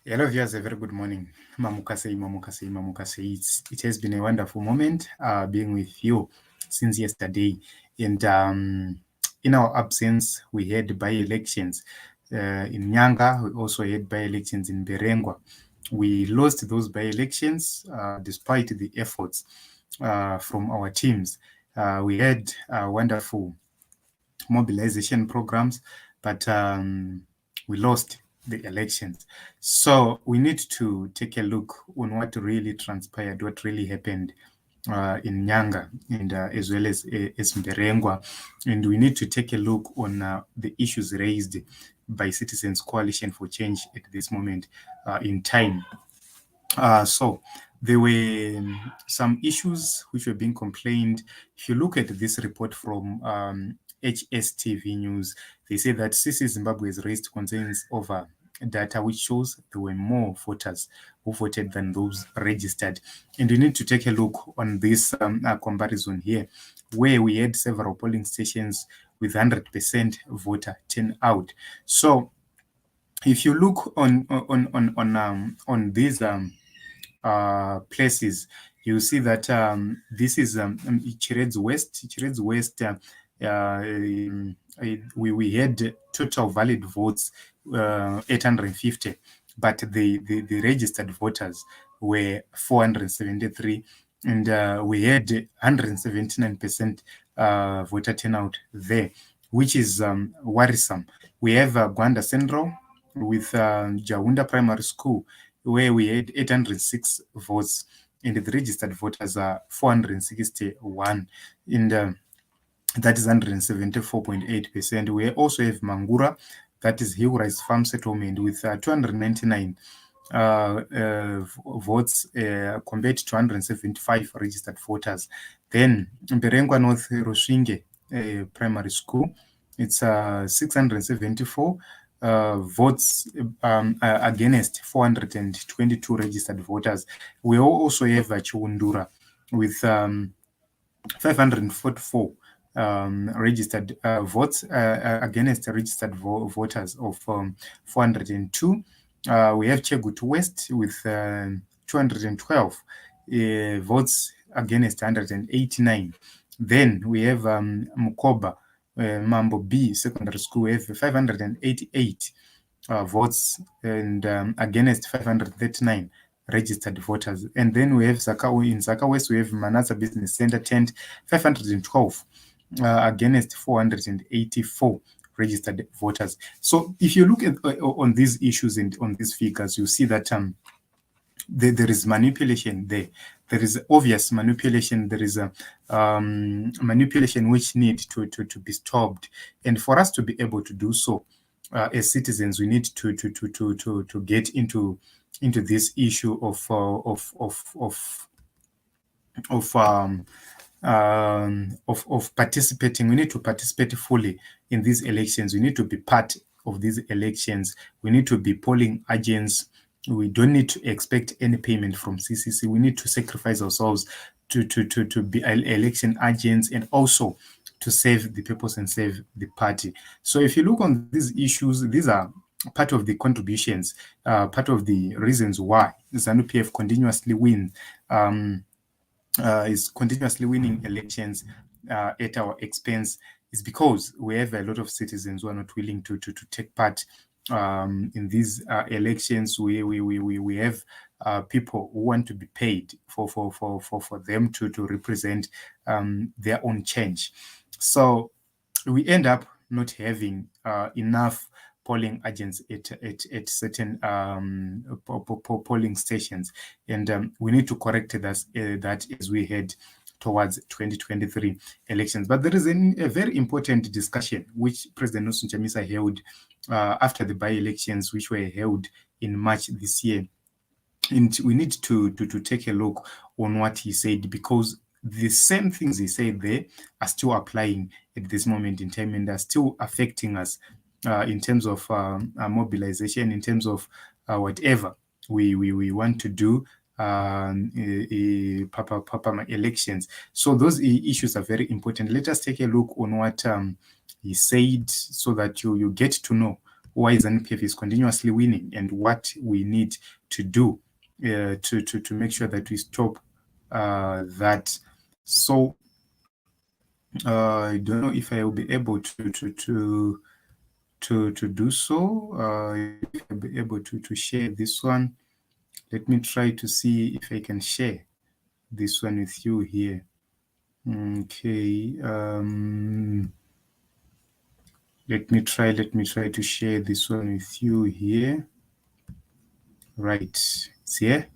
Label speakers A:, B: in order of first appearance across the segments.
A: Hello viewers, a very good morning. Mamukase. It has been a wonderful moment being with you since yesterday. And in our absence, we had by-elections in Nyanga. We also had by-elections in Berengwa. We lost those by-elections despite the efforts from our teams. We had wonderful mobilization programs, but we lost the elections. So we need to take a look on what really transpired, what really happened in Nyanga and as well as Mberengwa. And we need to take a look on the issues raised by Citizens Coalition for Change at this moment in time. So there were some issues which were being complained. If you look at this report from HSTV News, they say that CC Zimbabwe has raised concerns over data which shows there were more voters who voted than those registered. And we need to take a look on this comparison here, where we had several polling stations with 100% voter turnout. So if you look on these places, you see that this is Chiredzi West. Chiredzi West, we had total valid votes 850, but the registered voters were 473, and we had 179% voter turnout there, which is worrisome. We have Gwanda Central with Jawunda Primary School, where we had 806 votes, and the registered voters are 461, and that is 174.8%. We also have Mangura, that is Hillrise Farm Settlement, with 299 votes compared to 275 registered voters. Then Mberengwa North Rushinge Primary School, it's 674 votes against 422 registered voters. We also have Chiundura with 544 registered votes against registered voters of 402. We have Chegutu West with 212 votes against 189. Then we have Mukoba Mambo B Secondary School, we have 588 votes and against 539 registered voters. And then we have in Zaka West, we have Manasa Business Center tent, 512 against 484 registered voters. So if you look at on these issues and on these figures, you see that there is manipulation there. There is obvious manipulation. There is a manipulation which need to be stopped. And for us to be able to do so, as citizens, we need to get into this issue of participating. We need to participate fully in these elections. We need to be part of these elections. We need to be polling agents. We don't need to expect any payment from CCC. We need to sacrifice ourselves to be election agents and also to save the purpose and save the party. So if you look on these issues, these are part of the contributions, part of the reasons why ZANU-PF continuously is continuously winning elections at our expense, is because we have a lot of citizens who are not willing to take part in these elections. We have people who want to be paid for them to represent their own change. So we end up not having enough polling agents at certain polling stations, and we need to correct that as we head towards 2023 elections. But there is a very important discussion which President Chamisa held after the by-elections, which were held in March this year. And we need to take a look on what he said, because the same things he said there are still applying at this moment in time and are still affecting us in terms of mobilization, in terms of whatever we want to do elections. So those issues are very important. Let us take a look on what he said, so that you get to know why ZANU-PF is continuously winning and what we need to do to make sure that we stop that. So I don't know if I will be able to do so. If I'll be able to share this one. Let me try to see if I can share this one with you here. Okay. Let me try to share this one with you here. Right. It's here.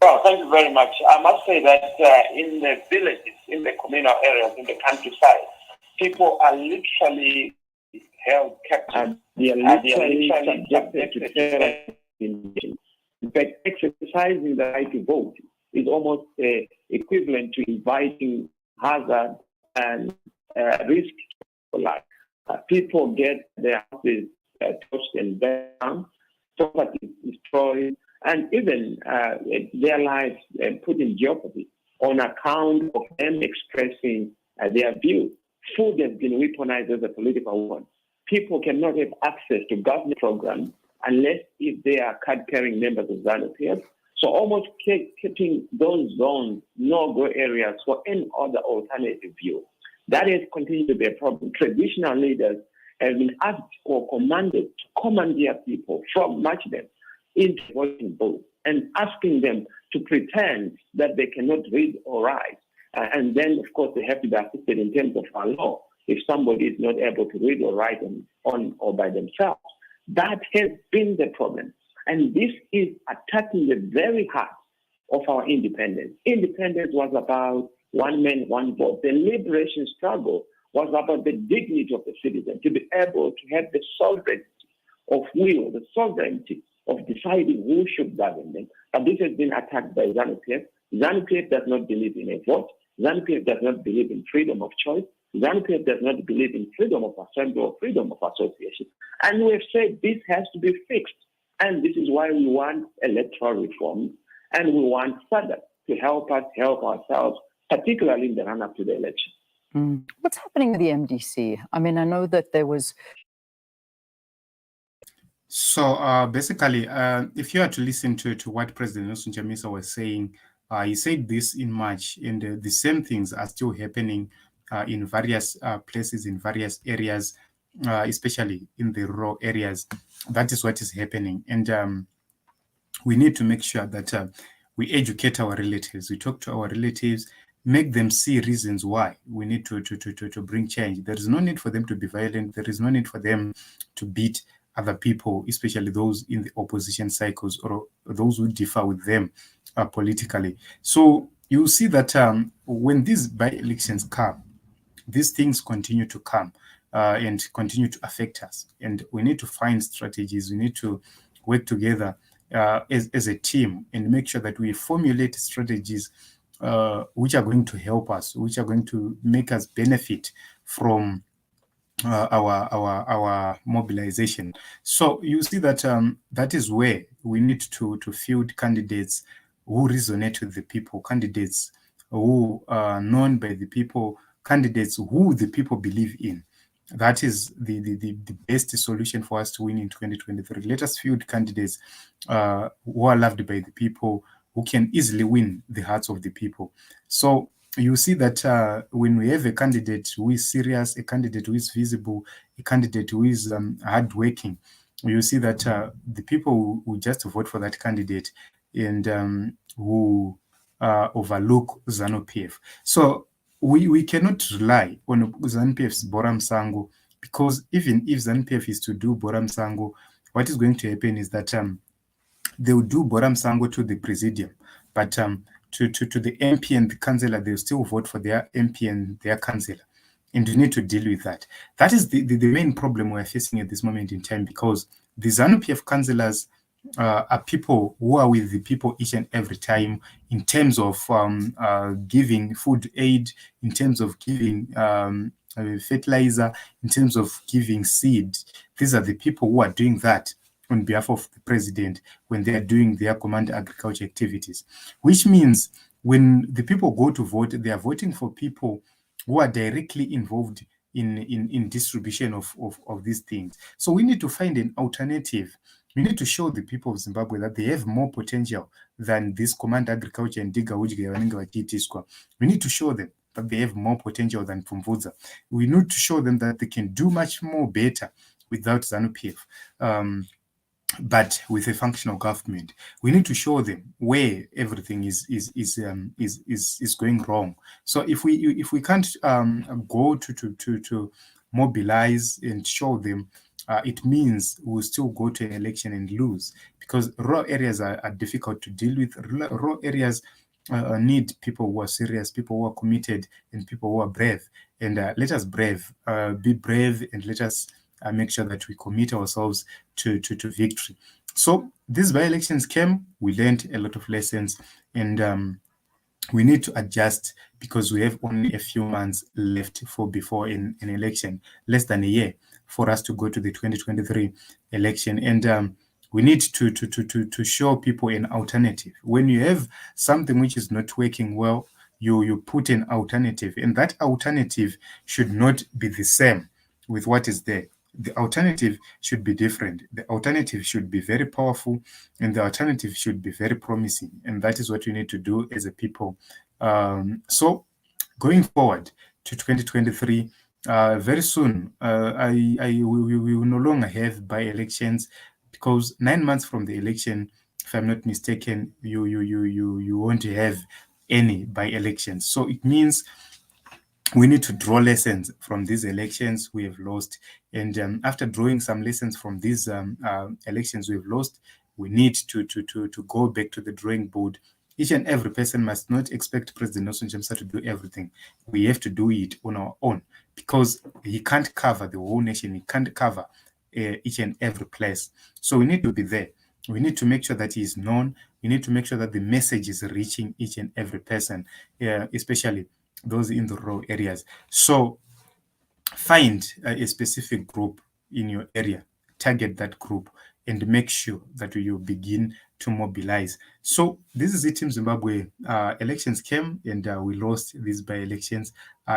B: Well, thank you very much. I must say that in the villages, in the communal areas, in the countryside, people are literally held captive. They are literally subjected to terror. In fact, exercising the right to vote is almost equivalent to inviting hazard and risk for life. People get their houses touched and burned, property destroyed, and even their lives put in jeopardy on account of them expressing their views. Food has been weaponized as a political weapon. People cannot have access to government programs unless if they are card-carrying members of ZANU-PF. So almost keeping those zones no-go areas for any other alternative view. That has continued to be a problem. Traditional leaders have been asked or commanded to commandeer people, from much of them, into voting booths and asking them to pretend that they cannot read or write. And then, of course, they have to be assisted in terms of our law if somebody is not able to read or write on or by themselves. That has been the problem. And this is attacking the very heart of our independence. Independence was about one man, one vote. The liberation struggle was about the dignity of the citizen, to be able to have the sovereignty of will, the sovereignty of deciding who should govern them. But this has been attacked by ZANU-PF. ZANU-PF does not believe in a vote. ZANU-PF does not believe in freedom of choice. ZANU-PF does not believe in freedom of assembly or freedom of association. And we have said this has to be fixed. And this is why we want electoral reform. And we want SADC to help us help ourselves, particularly in the run-up to the election.
C: What's happening with the MDC? I mean, I know that there was...
A: So basically, if you are to listen to what President Nelson Chamisa was saying, he said this in March, and the same things are still happening in various places, in various areas, especially in the rural areas. That is what is happening. And we need to make sure that we educate our relatives, we talk to our relatives, make them see reasons why we need to bring change. There is no need for them to be violent. There is no need for them to beat other people, especially those in the opposition cycles or those who differ with them politically. So you see that when these by-elections come, these things continue to come and continue to affect us. And we need to find strategies. We need to work together as a team and make sure that we formulate strategies which are going to help us, which are going to make us benefit from our mobilization. So you see that that is where we need to field candidates who resonate with the people, candidates who are known by the people, candidates who the people believe in. That is the best solution for us to win in 2023. Let us field candidates who are loved by the people, who can easily win the hearts of the people. So you see that when we have a candidate who is serious, a candidate who is visible, a candidate who is hardworking, you see that the people who just vote for that candidate and who overlook ZANU-PF. So we cannot rely on ZANU-PF's Bora Msango, because even if ZANU-PF is to do Bora Msango, what is going to happen is that they will do Bora Msango to the presidium, but to the MP and the councillor, they'll still vote for their MP and their councillor. And we need to deal with that. That is the main problem we're facing at this moment in time, because the ZANU-PF councillors are people who are with the people each and every time, in terms of giving food aid, in terms of giving fertilizer, in terms of giving seed. These are the people who are doing that on behalf of the president when they are doing their command agriculture activities, which means when the people go to vote, they are voting for people who are directly involved in distribution of these things. So we need to find an alternative. We need to show the people of Zimbabwe that they have more potential than this command agriculture and digger which we need to show them that they have more potential than Pumvudza. We need to show them that they can do much more better without ZANU-PF. But with a functional government, we need to show them where everything is going wrong. So if we can't go to mobilize and show them, it means we'll still go to an election and lose, because raw areas are difficult to deal with. Raw areas need people who are serious, people who are committed, and people who are brave. And let us be brave, and let us make sure that we commit ourselves to victory. So these by-elections came, we learned a lot of lessons, and we need to adjust, because we have only a few months left before an election, less than a year for us to go to the 2023 election. And we need to show people an alternative. When you have something which is not working well, you put an alternative, and that alternative should not be the same with what is there. The alternative should be different. The alternative should be very powerful, and the alternative should be very promising. And that is what we need to do as a people. So going forward to 2023, very soon, we will no longer have by-elections, because 9 months from the election, if I'm not mistaken, you won't have any by-elections. So it means we need to draw lessons from these elections we have lost. And after drawing some lessons from these elections we have lost, we need to go back to the drawing board. Each and every person must not expect President Nelson Chamisa to do everything. We have to do it on our own, because he can't cover the whole nation. He can't cover each and every place. So we need to be there. We need to make sure that he is known. We need to make sure that the message is reaching each and every person, especially those in the rural areas. So find a specific group in your area, target that group, and make sure that you begin to mobilize. So this is it, Team Zimbabwe. Elections came, and we lost these by-elections.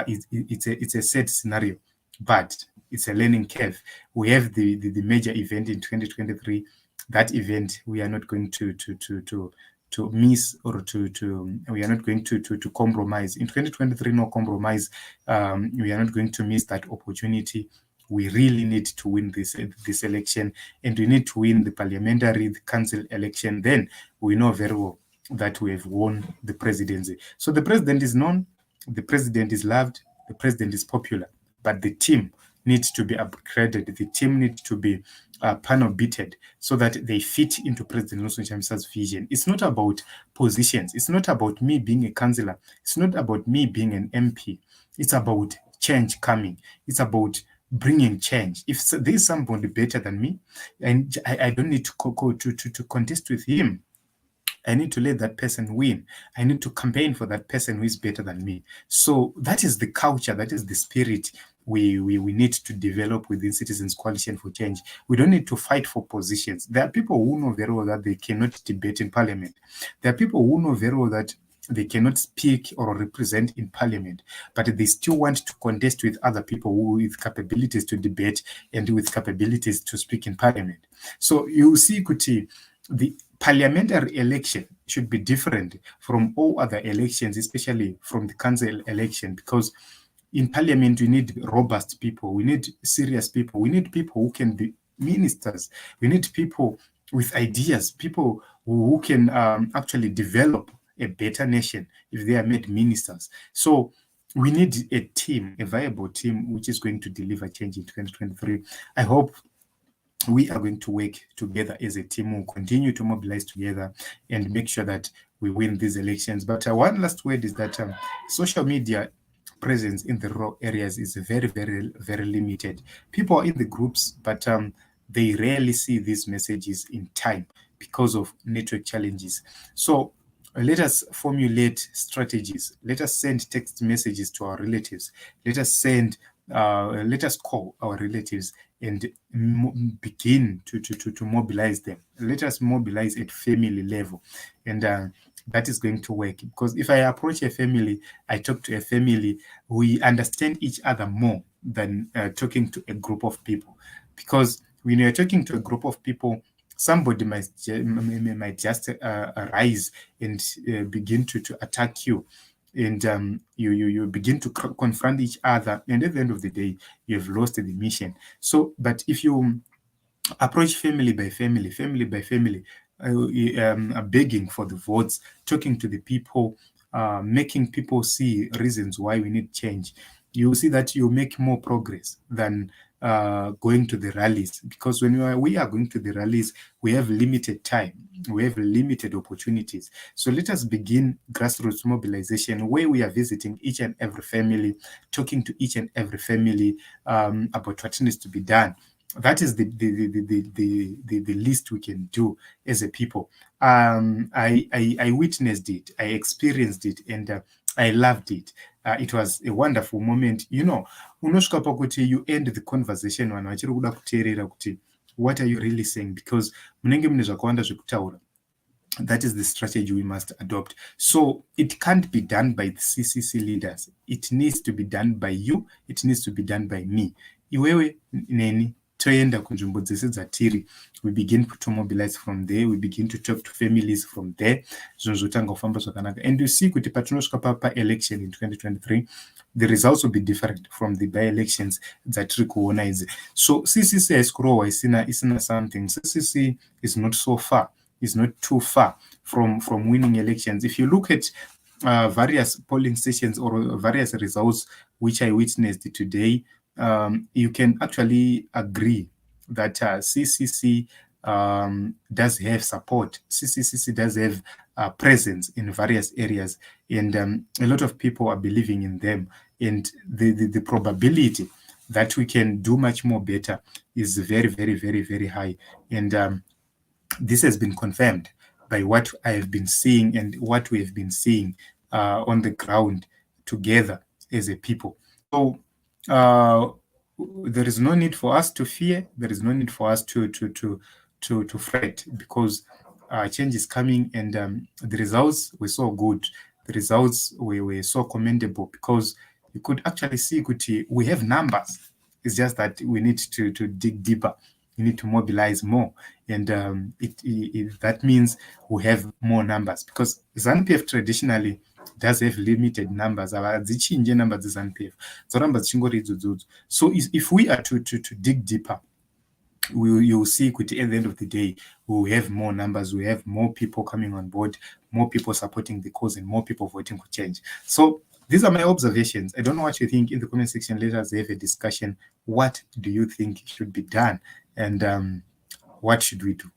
A: It's a sad scenario, but it's a learning curve. We have the major event in 2023. That event we are not going to miss, or we are not going to compromise. In 2023, no compromise. We are not going to miss that opportunity. We really need to win this election, and we need to win the parliamentary, the council election. Then we know very well that we have won the presidency. So the president is known, the president is loved, the president is popular, but the team needs to be upgraded. The team needs to be panel beated, so that they fit into President Nelson Chamisa's vision. It's not about positions. It's not about me being a councillor. It's not about me being an MP. It's about change coming. It's about bringing change. If there's somebody better than me, and I don't need to contest with him, I need to let that person win. I need to campaign for that person who is better than me. So that is the culture, that is the spirit we need to develop within Citizens Coalition for Change. We don't need to fight for positions. There are people who know very well that they cannot debate in parliament. There are people who know very well that they cannot speak or represent in parliament, but they still want to contest with other people with capabilities to debate and with capabilities to speak in parliament. So you see, Kuti, the parliamentary election should be different from all other elections, especially from the council election, because in parliament we need robust people, we need serious people, we need people who can be ministers, we need people with ideas, people who can actually develop a better nation if they are made ministers. So we need a team, a viable team, which is going to deliver change in 2023. I hope we are going to work together as a team. We'll continue to mobilize together and make sure that we win these elections. But one last word is that social media presence in the rural areas is very, very, very limited. People are in the groups, but they rarely see these messages in time because of network challenges. So let us formulate strategies. Let us send text messages to our relatives. Let us call our relatives and begin to mobilize them. Let us mobilize at family level, and that is going to work. Because if I approach a family, I talk to a family, we understand each other more than talking to a group of people, because when you're talking to a group of people, somebody might just arise and begin to attack you, and you begin to confront each other, and at the end of the day, you've lost the mission. So, but if you approach family by family, begging for the votes, talking to the people, making people see reasons why we need change, you see that you make more progress than going to the rallies. Because when we are going to the rallies, we have limited time, we have limited opportunities. So let us begin grassroots mobilization, where we are visiting each and every family, talking to each and every family about what needs to be done. That is the least we can do as a people. I witnessed it, I experienced it, and I loved it. It was a wonderful moment. You know, unosvika pakuti you end the conversation vanhu vachiri kuda kuteerera kuti what are you really saying, because munenge mune zvakawanda zvekutaura. That is the strategy we must adopt. So it can't be done by the CCC leaders. It needs to be done by you. It needs to be done by me. Iwewe neni toenda kunzvimbo dzese dzatiri, we begin to mobilize from there, we begin to talk to families from there, zvinhu zvotanga kufamba zvakanaka. And you see kuti patinosvika pa-election in 2023, the results will be different from the by-elections dzatiri kuona idzi. So CCC haisi kurohwa isina something. CCC is not so far, is not too far from winning elections. If you look at various polling stations or various results which I witnessed today, you can actually agree that CCC does have support. CCC does have presence in various areas, and a lot of people are believing in them. And the probability that we can do much more better is very, very, very, very high. And this has been confirmed by what I have been seeing and what we have been seeing on the ground together as a people. So there is no need for us to fear. There is no need for us to fret, because change is coming, and the results were so good. The results were so commendable, because you could actually see we have numbers. It's just that we need to dig deeper. We need to mobilize more, and that means we have more numbers, because ZANU-PF traditionally does have limited numbers. Numbers ZANU-PF. So if we are to dig deeper, you'll see at the end of the day, we have more numbers, we have more people coming on board, more people supporting the cause, and more people voting for change. So these are my observations. I don't know what you think. In the comment section, let us have a discussion. What do you think should be done, and what should we do?